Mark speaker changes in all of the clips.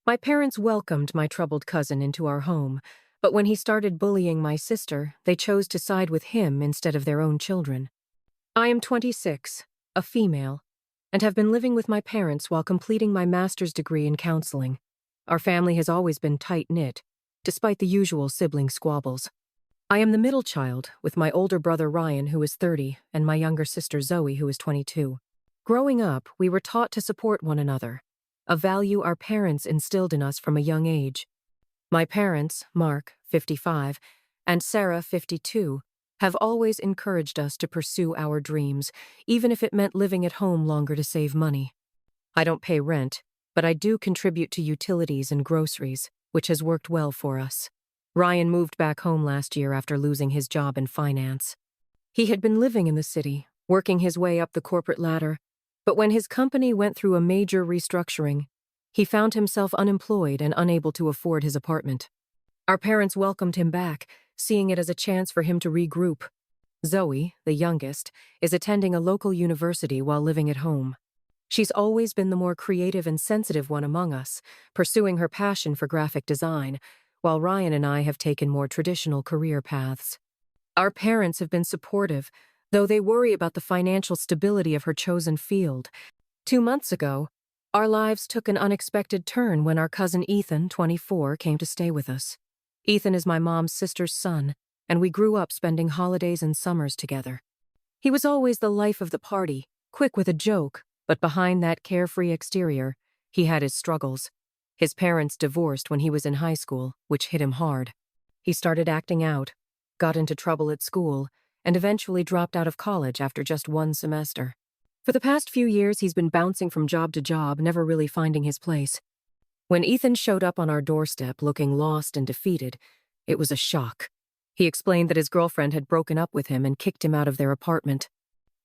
Speaker 1: My parents welcomed my troubled cousin into our home, but when he started bullying my sister, they chose to side with him instead of their own children. I am 26, a female, and have been living with my parents while completing my master's degree in counseling. Our family has always been tight-knit, despite the usual sibling squabbles. I am the middle child, with my older brother Ryan, who is 30, and my younger sister Zoe, who is 22. Growing up, we were taught to support one another, a value our parents instilled in us from a young age. My parents, Mark, 55, and Sarah, 52, have always encouraged us to pursue our dreams, even if it meant living at home longer to save money. I don't pay rent, but I do contribute to utilities and groceries, which has worked well for us. Ryan moved back home last year after losing his job in finance. He had been living in the city, working his way up the corporate ladder, but when his company went through a major restructuring, he found himself unemployed and unable to afford his apartment. Our parents welcomed him back, seeing it as a chance for him to regroup. Zoe, the youngest, is attending a local university while living at home. She's always been the more creative and sensitive one among us, pursuing her passion for graphic design, while Ryan and I have taken more traditional career paths. Our parents have been supportive, though they worry about the financial stability of her chosen field. 2 months ago, our lives took an unexpected turn when our cousin Ethan, 24, came to stay with us. Ethan is my mom's sister's son, and we grew up spending holidays and summers together. He was always the life of the party, quick with a joke, but behind that carefree exterior, he had his struggles. His parents divorced when he was in high school, which hit him hard. He started acting out, got into trouble at school, and eventually dropped out of college after just one semester. For the past few years, he's been bouncing from job to job, never really finding his place. When Ethan showed up on our doorstep looking lost and defeated, it was a shock. He explained that his girlfriend had broken up with him and kicked him out of their apartment.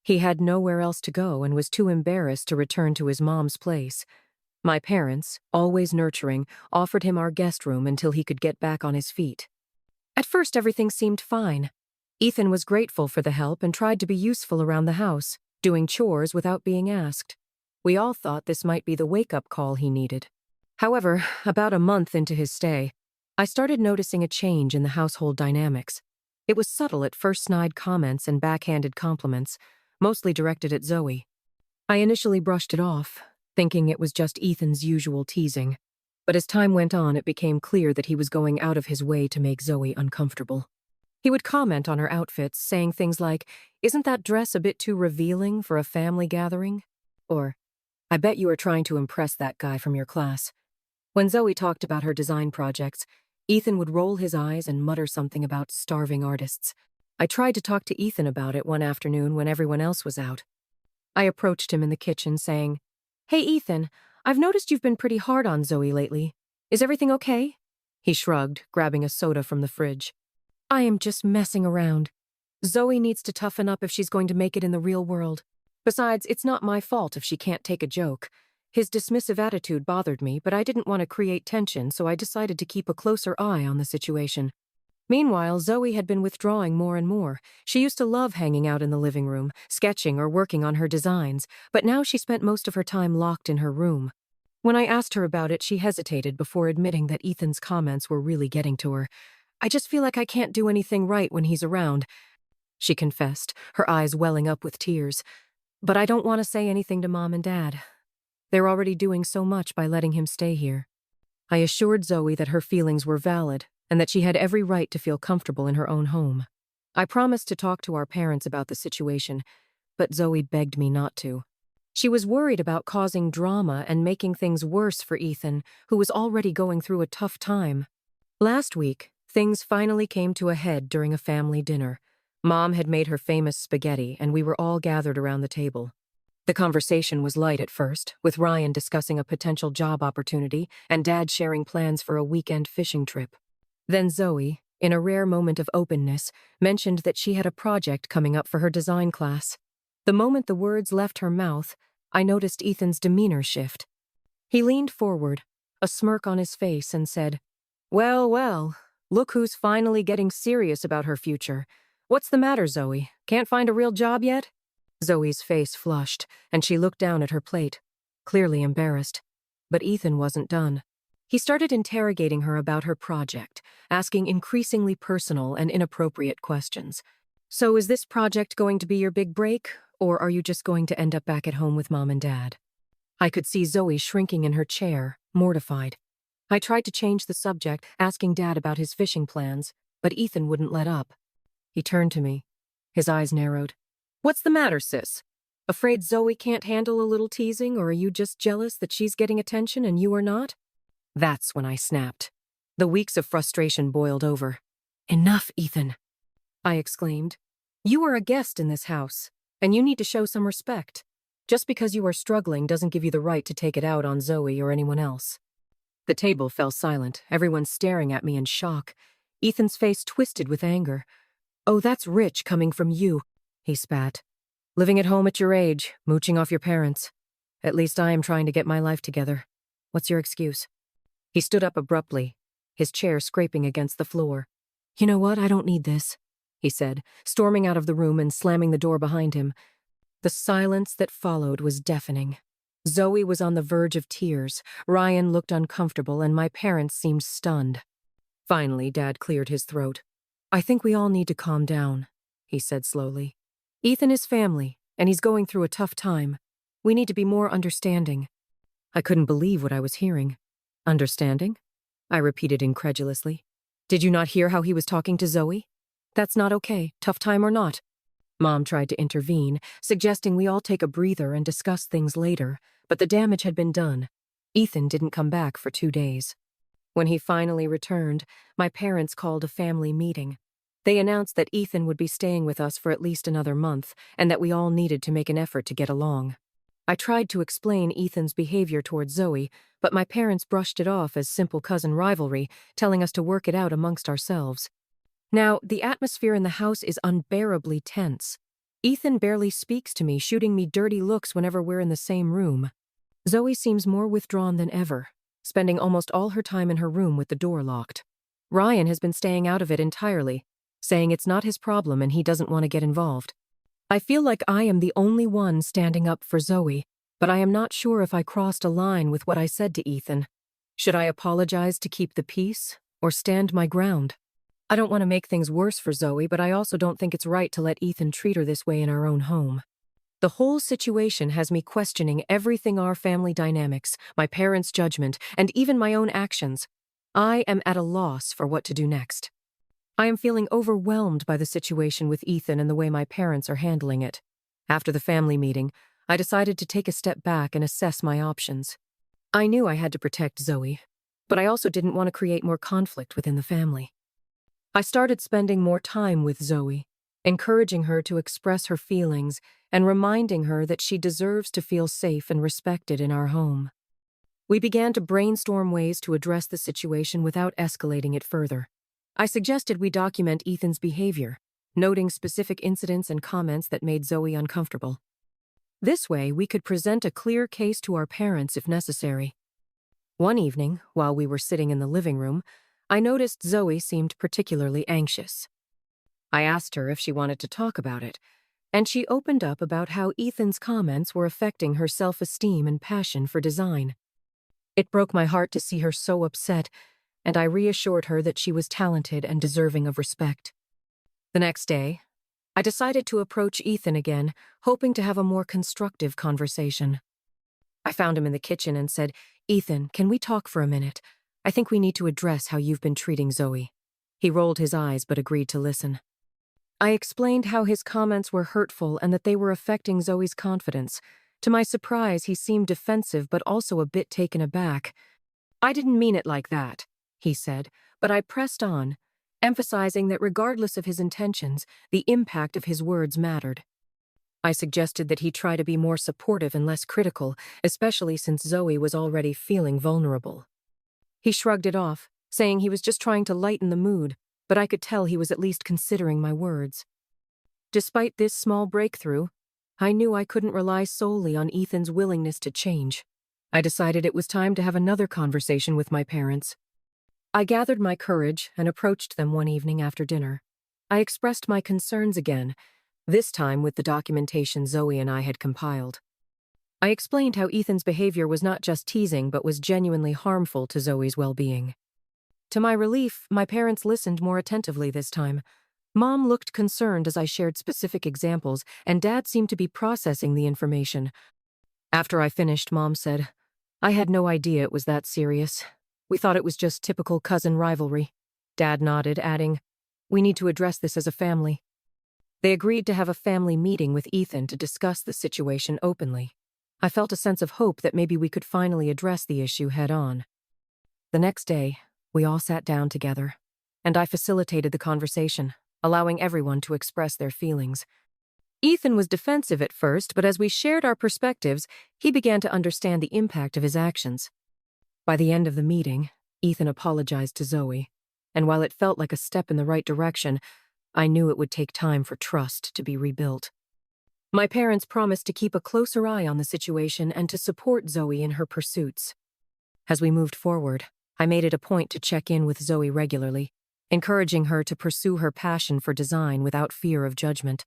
Speaker 1: He had nowhere else to go and was too embarrassed to return to his mom's place. My parents, always nurturing, offered him our guest room until he could get back on his feet. At first, everything seemed fine. Ethan was grateful for the help and tried to be useful around the house, doing chores without being asked. We all thought this might be the wake-up call he needed. However, about a month into his stay, I started noticing a change in the household dynamics. It was subtle at first, snide comments and backhanded compliments, mostly directed at Zoe. I initially brushed it off, thinking it was just Ethan's usual teasing. But as time went on, it became clear that he was going out of his way to make Zoe uncomfortable. He would comment on her outfits, saying things like, "Isn't that dress a bit too revealing for a family gathering?" Or, "I bet you are trying to impress that guy from your class." When Zoe talked about her design projects, Ethan would roll his eyes and mutter something about starving artists. I tried to talk to Ethan about it one afternoon when everyone else was out. I approached him in the kitchen saying, "Hey Ethan, I've noticed you've been pretty hard on Zoe lately. Is everything okay?" He shrugged, grabbing a soda from the fridge. "I am just messing around. Zoe needs to toughen up if she's going to make it in the real world. Besides, it's not my fault if she can't take a joke." His dismissive attitude bothered me, but I didn't want to create tension, so I decided to keep a closer eye on the situation. Meanwhile, Zoe had been withdrawing more and more. She used to love hanging out in the living room, sketching or working on her designs, but now she spent most of her time locked in her room. When I asked her about it, she hesitated before admitting that Ethan's comments were really getting to her. "I just feel like I can't do anything right when he's around," she confessed, her eyes welling up with tears. "But I don't want to say anything to Mom and Dad. They're already doing so much by letting him stay here." I assured Zoe that her feelings were valid and that she had every right to feel comfortable in her own home. I promised to talk to our parents about the situation, but Zoe begged me not to. She was worried about causing drama and making things worse for Ethan, who was already going through a tough time. Last week, things finally came to a head during a family dinner. Mom had made her famous spaghetti, and we were all gathered around the table. The conversation was light at first, with Ryan discussing a potential job opportunity and Dad sharing plans for a weekend fishing trip. Then Zoe, in a rare moment of openness, mentioned that she had a project coming up for her design class. The moment the words left her mouth, I noticed Ethan's demeanor shift. He leaned forward, a smirk on his face, and said, "Well, well, look who's finally getting serious about her future. What's the matter, Zoe? Can't find a real job yet?" Zoe's face flushed, and she looked down at her plate, clearly embarrassed. But Ethan wasn't done. He started interrogating her about her project, asking increasingly personal and inappropriate questions. So is this project going to be your big break, or are you just going to end up back at home with Mom and Dad? I could see Zoe shrinking in her chair, mortified. I tried to change the subject, asking Dad about his fishing plans, but Ethan wouldn't let up. He turned to me. His eyes narrowed. What's the matter, sis? Afraid Zoe can't handle a little teasing, or are you just jealous that she's getting attention and you are not? That's when I snapped. The weeks of frustration boiled over. Enough, Ethan, I exclaimed. You are a guest in this house, and you need to show some respect. Just because you are struggling doesn't give you the right to take it out on Zoe or anyone else. The table fell silent, everyone staring at me in shock. Ethan's face twisted with anger. Oh, that's rich coming from you, he spat. Living at home at your age, mooching off your parents. At least I am trying to get my life together. What's your excuse? He stood up abruptly, his chair scraping against the floor. You know what, I don't need this, he said, storming out of the room and slamming the door behind him. The silence that followed was deafening. Zoe was on the verge of tears, Ryan looked uncomfortable, and my parents seemed stunned. Finally, Dad cleared his throat. I think we all need to calm down, he said slowly. Ethan is family, and he's going through a tough time. We need to be more understanding. I couldn't believe what I was hearing. Understanding? I repeated incredulously. Did you not hear how he was talking to Zoe? That's not okay, tough time or not. Mom tried to intervene, suggesting we all take a breather and discuss things later, but the damage had been done. Ethan didn't come back for 2 days. When he finally returned, my parents called a family meeting. They announced that Ethan would be staying with us for at least another month, and that we all needed to make an effort to get along. I tried to explain Ethan's behavior towards Zoe, but my parents brushed it off as simple cousin rivalry, telling us to work it out amongst ourselves. Now, the atmosphere in the house is unbearably tense. Ethan barely speaks to me, shooting me dirty looks whenever we're in the same room. Zoe seems more withdrawn than ever, spending almost all her time in her room with the door locked. Ryan has been staying out of it entirely, saying it's not his problem and he doesn't want to get involved. I feel like I am the only one standing up for Zoe, but I am not sure if I crossed a line with what I said to Ethan. Should I apologize to keep the peace, or stand my ground? I don't want to make things worse for Zoe, but I also don't think it's right to let Ethan treat her this way in our own home. The whole situation has me questioning everything: our family dynamics, my parents' judgment, and even my own actions. I am at a loss for what to do next. I am feeling overwhelmed by the situation with Ethan and the way my parents are handling it. After the family meeting, I decided to take a step back and assess my options. I knew I had to protect Zoe, but I also didn't want to create more conflict within the family. I started spending more time with Zoe, encouraging her to express her feelings and reminding her that she deserves to feel safe and respected in our home. We began to brainstorm ways to address the situation without escalating it further. I suggested we document Ethan's behavior, noting specific incidents and comments that made Zoe uncomfortable. This way, we could present a clear case to our parents if necessary. One evening, while we were sitting in the living room, I noticed Zoe seemed particularly anxious. I asked her if she wanted to talk about it, and she opened up about how Ethan's comments were affecting her self-esteem and passion for design. It broke my heart to see her so upset, and I reassured her that she was talented and deserving of respect. The next day, I decided to approach Ethan again, hoping to have a more constructive conversation. I found him in the kitchen and said, "Ethan, can we talk for a minute? I think we need to address how you've been treating Zoe." He rolled his eyes but agreed to listen. I explained how his comments were hurtful and that they were affecting Zoe's confidence. To my surprise, he seemed defensive but also a bit taken aback. "I didn't mean it like that," he said, but I pressed on, emphasizing that regardless of his intentions, the impact of his words mattered. I suggested that he try to be more supportive and less critical, especially since Zoe was already feeling vulnerable. He shrugged it off, saying he was just trying to lighten the mood, but I could tell he was at least considering my words. Despite this small breakthrough, I knew I couldn't rely solely on Ethan's willingness to change. I decided it was time to have another conversation with my parents. I gathered my courage and approached them one evening after dinner. I expressed my concerns again, this time with the documentation Zoe and I had compiled. I explained how Ethan's behavior was not just teasing but was genuinely harmful to Zoe's well-being. To my relief, my parents listened more attentively this time. Mom looked concerned as I shared specific examples, and Dad seemed to be processing the information. After I finished, Mom said, "I had no idea it was that serious. We thought it was just typical cousin rivalry." Dad nodded, adding, "We need to address this as a family." They agreed to have a family meeting with Ethan to discuss the situation openly. I felt a sense of hope that maybe we could finally address the issue head-on. The next day, we all sat down together, and I facilitated the conversation, allowing everyone to express their feelings. Ethan was defensive at first, but as we shared our perspectives, he began to understand the impact of his actions. By the end of the meeting, Ethan apologized to Zoe, and while it felt like a step in the right direction, I knew it would take time for trust to be rebuilt. My parents promised to keep a closer eye on the situation and to support Zoe in her pursuits. As we moved forward, I made it a point to check in with Zoe regularly, encouraging her to pursue her passion for design without fear of judgment.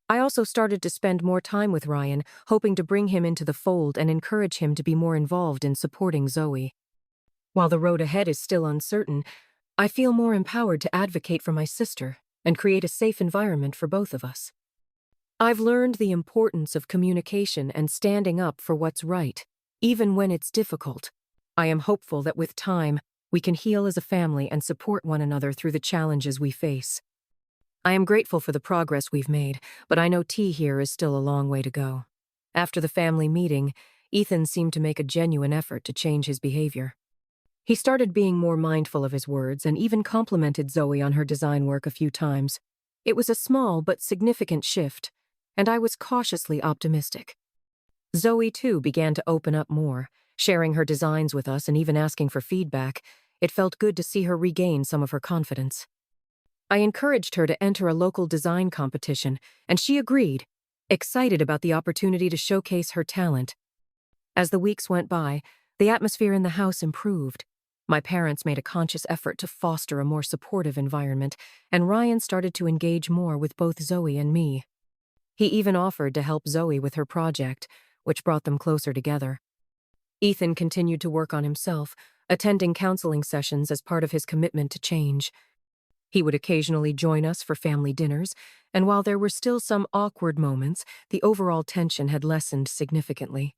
Speaker 1: I also started to spend more time with Ryan, hoping to bring him into the fold and encourage him to be more involved in supporting Zoe. While the road ahead is still uncertain, I feel more empowered to advocate for my sister and create a safe environment for both of us. I've learned the importance of communication and standing up for what's right, even when it's difficult. I am hopeful that with time, we can heal as a family and support one another through the challenges we face. I am grateful for the progress we've made, but I know T here is still a long way to go. After the family meeting, Ethan seemed to make a genuine effort to change his behavior. He started being more mindful of his words and even complimented Zoe on her design work a few times. It was a small but significant shift, and I was cautiously optimistic. Zoe, too, began to open up more, sharing her designs with us and even asking for feedback. It felt good to see her regain some of her confidence. I encouraged her to enter a local design competition, and she agreed, excited about the opportunity to showcase her talent. As the weeks went by, the atmosphere in the house improved. My parents made a conscious effort to foster a more supportive environment, and Ryan started to engage more with both Zoe and me. He even offered to help Zoe with her project, which brought them closer together. Ethan continued to work on himself, attending counseling sessions as part of his commitment to change. He would occasionally join us for family dinners, and while there were still some awkward moments, the overall tension had lessened significantly.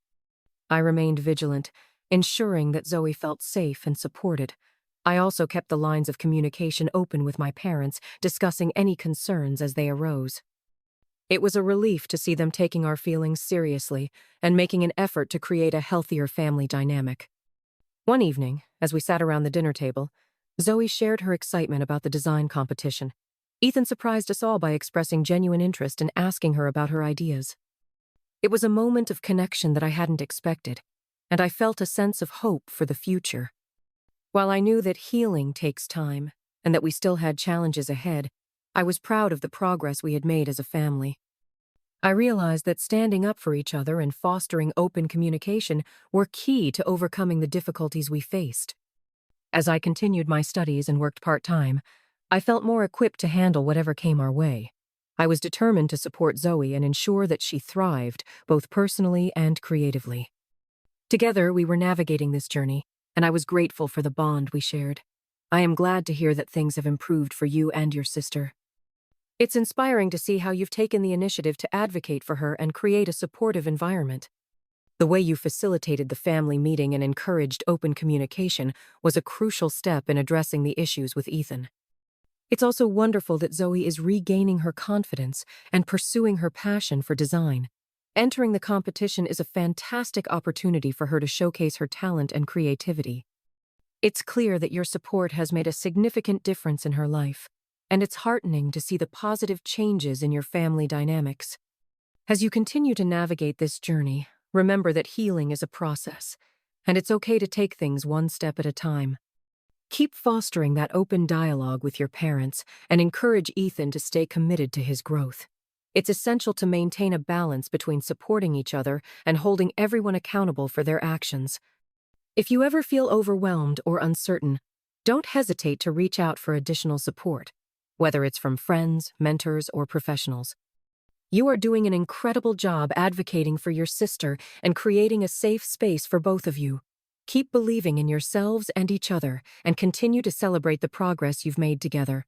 Speaker 1: I remained vigilant, ensuring that Zoe felt safe and supported. I also kept the lines of communication open with my parents, discussing any concerns as they arose. It was a relief to see them taking our feelings seriously and making an effort to create a healthier family dynamic. One evening, as we sat around the dinner table, Zoe shared her excitement about the design competition. Ethan surprised us all by expressing genuine interest and asking her about her ideas. It was a moment of connection that I hadn't expected, and I felt a sense of hope for the future. While I knew that healing takes time and that we still had challenges ahead, I was proud of the progress we had made as a family. I realized that standing up for each other and fostering open communication were key to overcoming the difficulties we faced. As I continued my studies and worked part-time, I felt more equipped to handle whatever came our way. I was determined to support Zoe and ensure that she thrived, both personally and creatively. Together, we were navigating this journey, and I was grateful for the bond we shared. I am glad to hear that things have improved for you and your sister. It's inspiring to see how you've taken the initiative to advocate for her and create a supportive environment. The way you facilitated the family meeting and encouraged open communication was a crucial step in addressing the issues with Ethan. It's also wonderful that Zoe is regaining her confidence and pursuing her passion for design. Entering the competition is a fantastic opportunity for her to showcase her talent and creativity. It's clear that your support has made a significant difference in her life, and it's heartening to see the positive changes in your family dynamics. As you continue to navigate this journey, remember that healing is a process, and it's okay to take things one step at a time. Keep fostering that open dialogue with your parents and encourage Ethan to stay committed to his growth. It's essential to maintain a balance between supporting each other and holding everyone accountable for their actions. If you ever feel overwhelmed or uncertain, don't hesitate to reach out for additional support, whether it's from friends, mentors, or professionals. You are doing an incredible job advocating for your sister and creating a safe space for both of you. Keep believing in yourselves and each other, and continue to celebrate the progress you've made together.